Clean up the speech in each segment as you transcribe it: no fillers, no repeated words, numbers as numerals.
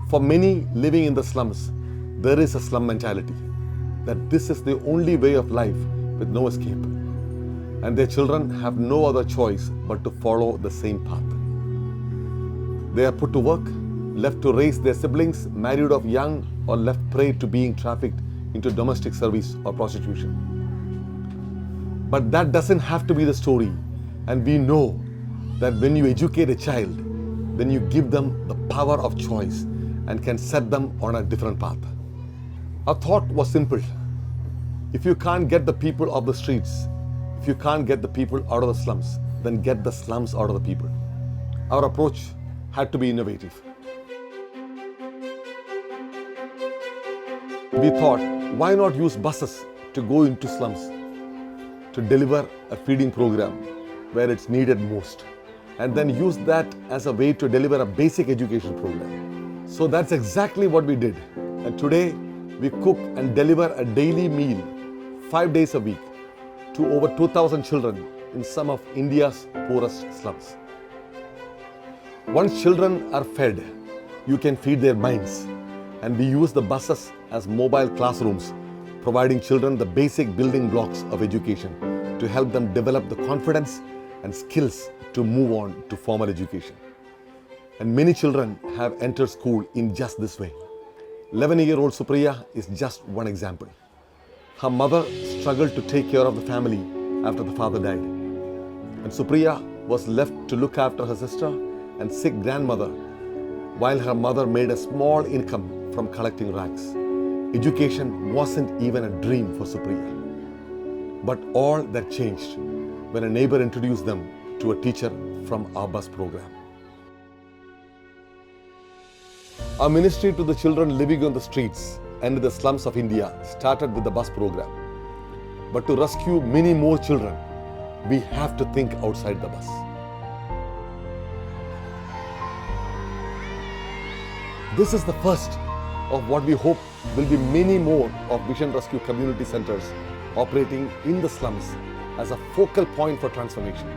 For many living in the slums, there is a slum mentality that this is the only way of life with no escape. And their children have no other choice but to follow the same path. They are put to work, left to raise their siblings, married off young, or left prey to being trafficked into domestic service or prostitution. But that doesn't have to be the story. And we know that when you educate a child, then you give them the power of choice and can set them on a different path. Our thought was simple. If you can't get the people off the streets, if you can't get the people out of the slums, then get the slums out of the people. Our approach had to be innovative. We thought, why not use buses to go into slums to deliver a feeding program where it's needed most, and then use that as a way to deliver a basic education program. So that's exactly what we did. And today, we cook and deliver a daily meal 5 days a week to over 2,000 children in some of India's poorest slums. Once children are fed, you can feed their minds. And we use the buses as mobile classrooms, providing children the basic building blocks of education to help them develop the confidence and skills to move on to formal education. And many children have entered school in just this way. 11-year-old Supriya is just one example. Her mother struggled to take care of the family after the father died. And Supriya was left to look after her sister and sick grandmother while her mother made a small income from collecting rags. Education wasn't even a dream for Supriya. But all that changed when a neighbor introduced them to a teacher from our bus program. Our ministry to the children living on the streets and in the slums of India started with the bus program. But to rescue many more children, we have to think outside the bus. This is the first of what we hope will be many more of Vision Rescue Community Centers operating in the slums as a focal point for transformation.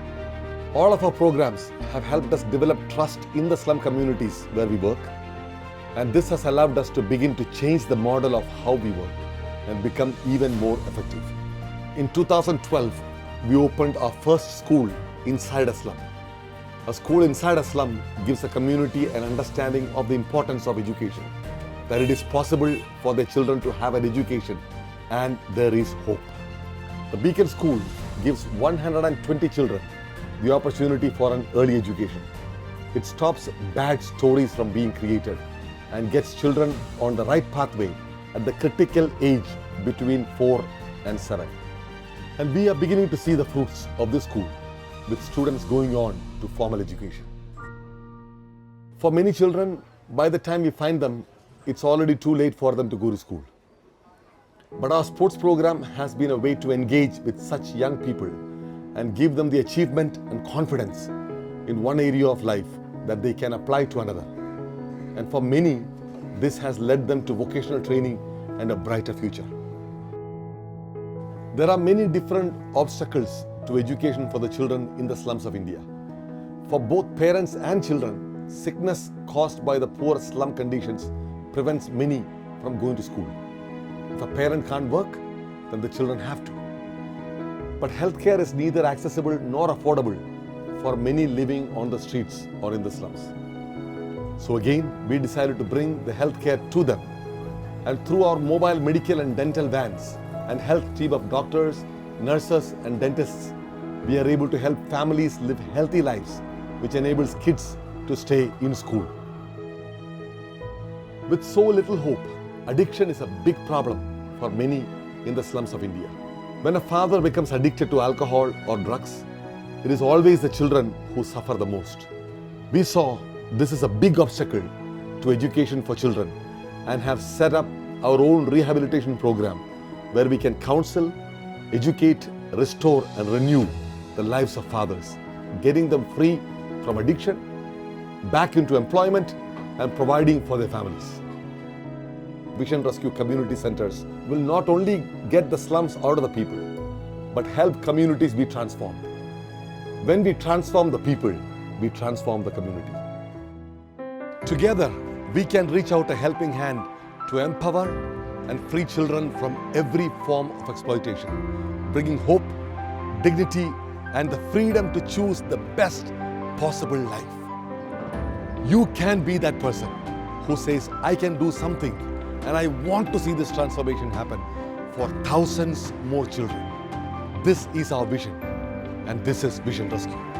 All of our programs have helped us develop trust in the slum communities where we work. And this has allowed us to begin to change the model of how we work and become even more effective. In 2012, we opened our first school inside a slum. A school inside a slum gives a community an understanding of the importance of education, that it is possible for their children to have an education and there is hope. The Beacon School gives 120 children the opportunity for an early education. It stops bad stories from being created and gets children on the right pathway at the critical age between 4 and 7. And we are beginning to see the fruits of this school with students going on to formal education. For many children, by the time we find them, it's already too late for them to go to school. But our sports program has been a way to engage with such young people and give them the achievement and confidence in one area of life that they can apply to another. And for many, this has led them to vocational training and a brighter future. There are many different obstacles to education for the children in the slums of India. For both parents and children, sickness caused by the poor slum conditions prevents many from going to school. If a parent can't work, then the children have to. But healthcare is neither accessible nor affordable for many living on the streets or in the slums. So again, we decided to bring the healthcare to them. And through our mobile medical and dental vans and health team of doctors, nurses and dentists, we are able to help families live healthy lives, which enables kids to stay in school. With so little hope, addiction is a big problem for many in the slums of India. When a father becomes addicted to alcohol or drugs, it is always the children who suffer the most. We saw this is a big obstacle to education for children and have set up our own rehabilitation program where we can counsel, educate, restore and renew the lives of fathers, getting them free from addiction, back into employment and providing for their families. Vision Rescue Community Centers will not only get the slums out of the people, but help communities be transformed. When we transform the people, we transform the community. Together, we can reach out a helping hand to empower and free children from every form of exploitation, bringing hope, dignity, and the freedom to choose the best possible life. You can be that person who says, I can do something and I want to see this transformation happen for thousands more children. This is our vision, and this is Vision Rescue.